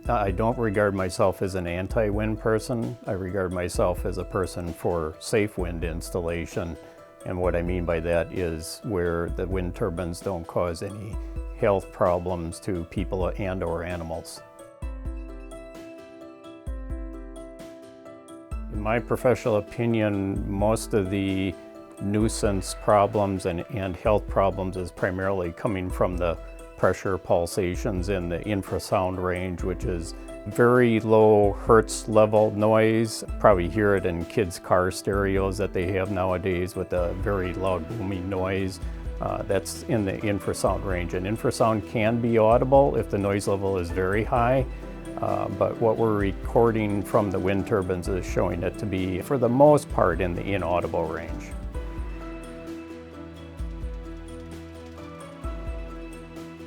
I don't regard myself as an anti-wind person. I regard myself as a person for safe wind installation. And what I mean by that is where the wind turbines don't cause any health problems to people and or animals. In my professional opinion, most of the nuisance problems and health problems is primarily coming from the pressure pulsations in the infrasound range, which is very low hertz level noise. Probably hear it in kids' car stereos that they have nowadays with a very loud booming noise. That's in the infrasound range. And infrasound can be audible if the noise level is very high, but what we're recording from the wind turbines is showing it to be, for the most part, in the inaudible range.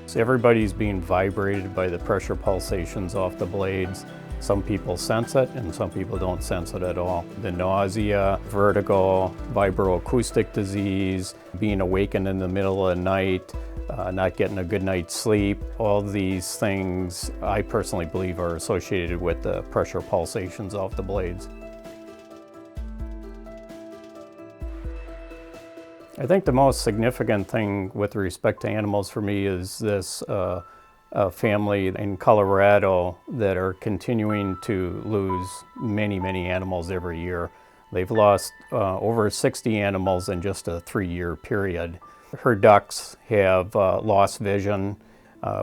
So everybody's being vibrated by the pressure pulsations off the blades. Some people sense it and some people don't sense it at all. The nausea, vertigo, vibroacoustic disease, being awakened in the middle of the night, not getting a good night's sleep, all these things I personally believe are associated with the pressure pulsations off the blades. I think the most significant thing with respect to animals for me is this family in Colorado that are continuing to lose many, many animals every year. They've lost over 60 animals in just a 3-year period. Her ducks have lost vision.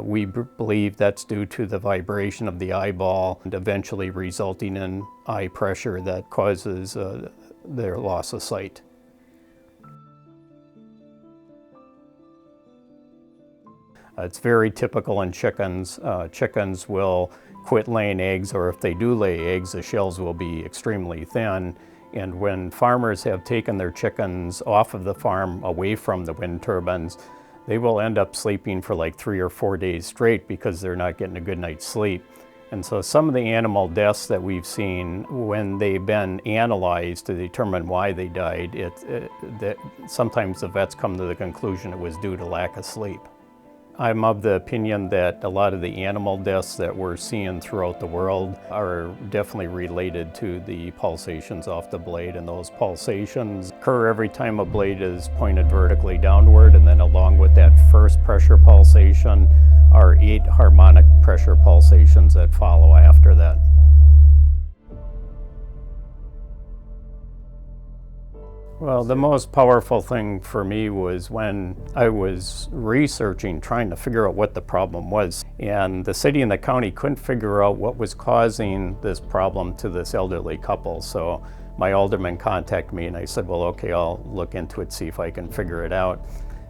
We believe that's due to the vibration of the eyeball and eventually resulting in eye pressure that causes their loss of sight. It's very typical in chickens. Chickens will quit laying eggs, or if they do lay eggs, the shells will be extremely thin. And when farmers have taken their chickens off of the farm away from the wind turbines, they will end up sleeping for like 3 or 4 days straight because they're not getting a good night's sleep. And so some of the animal deaths that we've seen, when they've been analyzed to determine why they died, sometimes the vets come to the conclusion it was due to lack of sleep. I'm of the opinion that a lot of the animal deaths that we're seeing throughout the world are definitely related to the pulsations off the blade, and those pulsations occur every time a blade is pointed vertically downward, and then along with that first pressure pulsation are 8 harmonic pressure pulsations that follow after that. Well, the most powerful thing for me was when I was researching, trying to figure out what the problem was. And the city and the county couldn't figure out what was causing this problem to this elderly couple. So my alderman contacted me and I said, well, okay, I'll look into it, see if I can figure it out.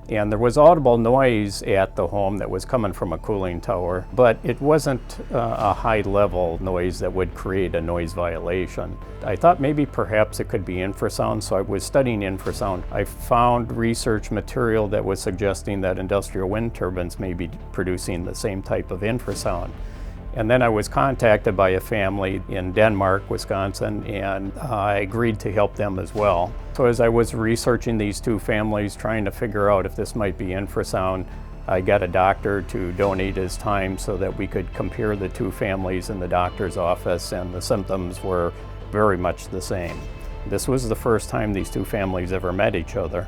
And there was audible noise at the home that was coming from a cooling tower, but it wasn't a high level noise that would create a noise violation. I thought maybe perhaps it could be infrasound, so I was studying infrasound. I found research material that was suggesting that industrial wind turbines may be producing the same type of infrasound. And then I was contacted by a family in Denmark, Wisconsin, and I agreed to help them as well. So as I was researching these two families, trying to figure out if this might be infrasound, I got a doctor to donate his time so that we could compare the two families in the doctor's office, and the symptoms were very much the same. This was the first time these two families ever met each other.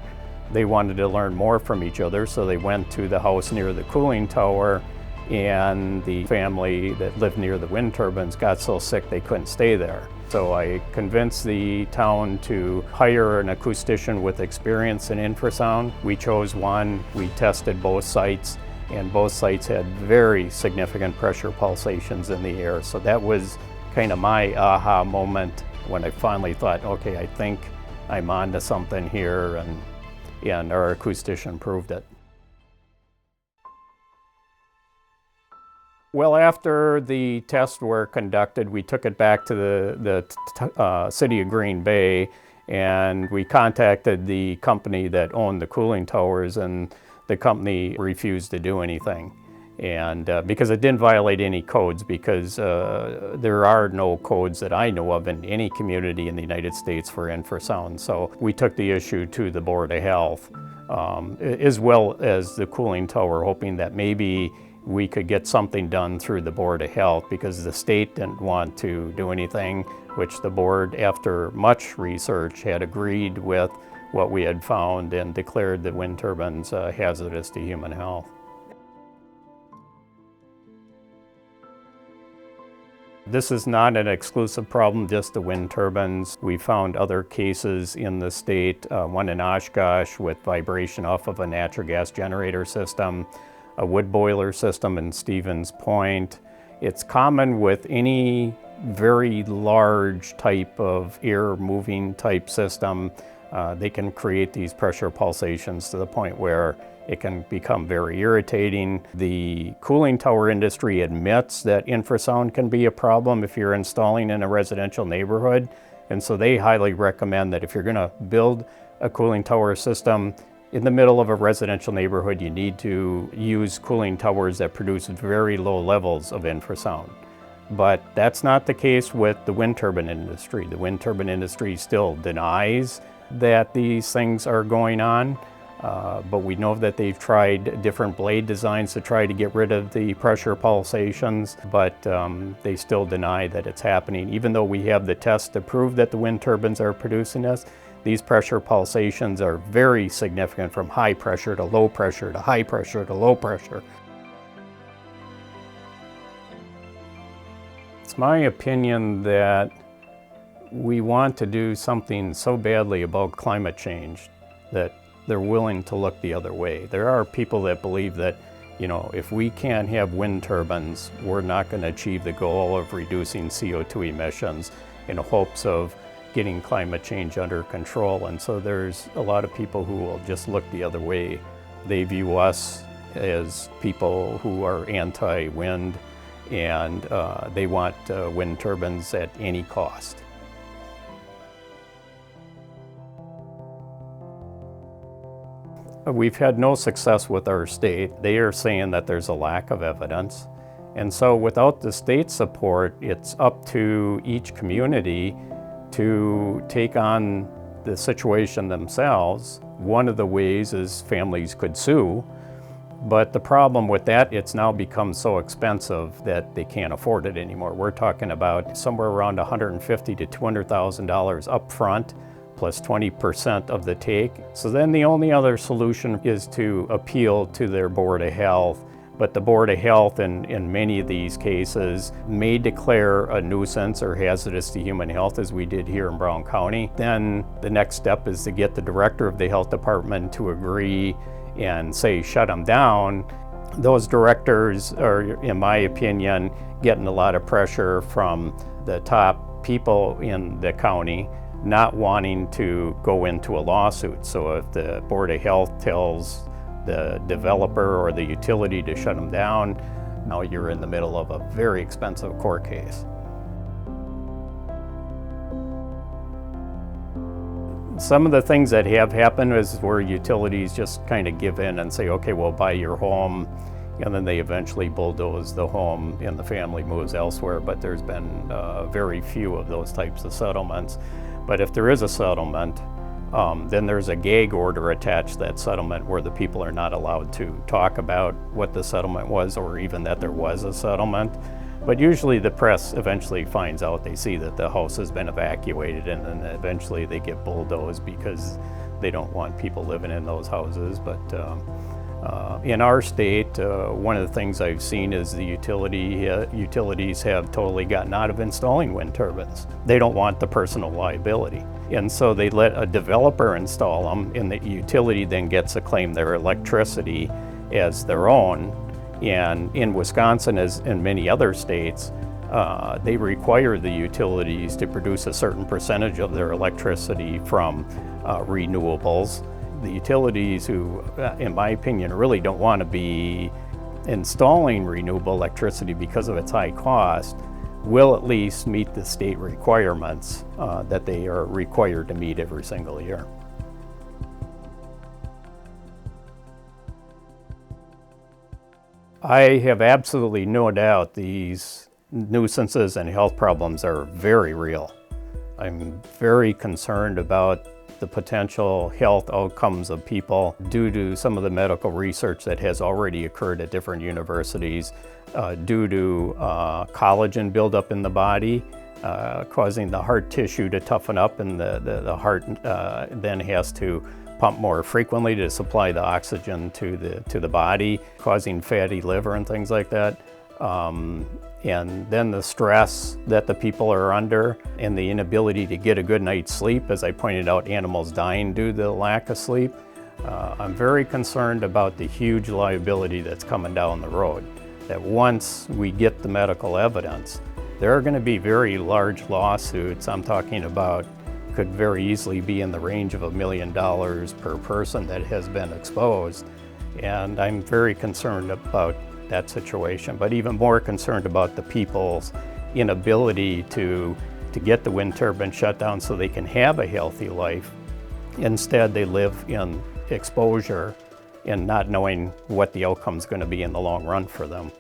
They wanted to learn more from each other, so they went to the house near the cooling tower, and the family that lived near the wind turbines got so sick they couldn't stay there. So I convinced the town to hire an acoustician with experience in infrasound. We chose one, we tested both sites, and both sites had very significant pressure pulsations in the air. So that was kind of my aha moment when I finally thought, okay, I think I'm onto something here, and our acoustician proved it. Well, after the tests were conducted, we took it back to the city of Green Bay, and we contacted the company that owned the cooling towers, and the company refused to do anything. And because it didn't violate any codes, because there are no codes that I know of in any community in the United States for infrasound. So we took the issue to the Board of Health, as well as the cooling tower, hoping that maybe we could get something done through the Board of Health, because the state didn't want to do anything, which the board, after much research, had agreed with what we had found and declared the wind turbines hazardous to human health. This is not an exclusive problem, just the wind turbines. We found other cases in the state, one in Oshkosh with vibration off of a natural gas generator system, a wood boiler system in Stevens Point. It's common with any very large type of air moving type system. They can create these pressure pulsations to the point where it can become very irritating. The cooling tower industry admits that infrasound can be a problem if you're installing in a residential neighborhood. And so they highly recommend that if you're gonna build a cooling tower system in the middle of a residential neighborhood, you need to use cooling towers that produce very low levels of infrasound. But that's not the case with the wind turbine industry. The wind turbine industry still denies that these things are going on, but we know that they've tried different blade designs to try to get rid of the pressure pulsations, but they still deny that it's happening. Even though we have the tests to prove that the wind turbines are producing this, these pressure pulsations are very significant, from high pressure to low pressure to high pressure to low pressure. It's my opinion that we want to do something so badly about climate change that they're willing to look the other way. There are people that believe that, you know, if we can't have wind turbines, we're not going to achieve the goal of reducing CO2 emissions, in hopes of getting climate change under control. And so there's a lot of people who will just look the other way. They view us as people who are anti-wind, and they want wind turbines at any cost. We've had no success with our state. They are saying that there's a lack of evidence. And so without the state support, it's up to each community to take on the situation themselves. One of the ways is families could sue, but the problem with that, it's now become so expensive that they can't afford it anymore. We're talking about somewhere around $150,000 to $200,000 up front, plus 20% of the take. So then the only other solution is to appeal to their Board of Health. But the Board of Health in many of these cases may declare a nuisance or hazardous to human health, as we did here in Brown County. Then the next step is to get the director of the health department to agree and say shut them down. Those directors are, in my opinion, getting a lot of pressure from the top people in the county, not wanting to go into a lawsuit. So if the Board of Health tells the developer or the utility to shut them down, now you're in the middle of a very expensive court case. Some of the things that have happened is where utilities just kind of give in and say, okay, we'll buy your home, and then they eventually bulldoze the home and the family moves elsewhere. But there's been very few of those types of settlements. But if there is a settlement, then there's a gag order attached to that settlement where the people are not allowed to talk about what the settlement was, or even that there was a settlement. But usually the press eventually finds out. They see that the house has been evacuated, and then eventually they get bulldozed because they don't want people living in those houses. But in our state, one of the things I've seen is the utilities have totally gotten out of installing wind turbines. They don't want the personal liability. And so they let a developer install them, and the utility then gets to claim their electricity as their own. And in Wisconsin, as in many other states, they require the utilities to produce a certain percentage of their electricity from renewables. The utilities, who, in my opinion, really don't want to be installing renewable electricity because of its high cost, will at least meet the state requirements that they are required to meet every single year. I have absolutely no doubt these nuisances and health problems are very real. I'm very concerned about the potential health outcomes of people due to some of the medical research that has already occurred at different universities, due to collagen buildup in the body, causing the heart tissue to toughen up, and the heart then has to pump more frequently to supply the oxygen to the body, causing fatty liver and things like that. And then the stress that the people are under and the inability to get a good night's sleep. As I pointed out, animals dying due to the lack of sleep. I'm very concerned about the huge liability that's coming down the road. That once we get the medical evidence, there are going to be very large lawsuits. I'm talking about could very easily be in the range of $1 million per person that has been exposed. And I'm very concerned about that situation, but even more concerned about the people's inability to get the wind turbine shut down so they can have a healthy life. Instead, they live in exposure and not knowing what the outcome is going to be in the long run for them.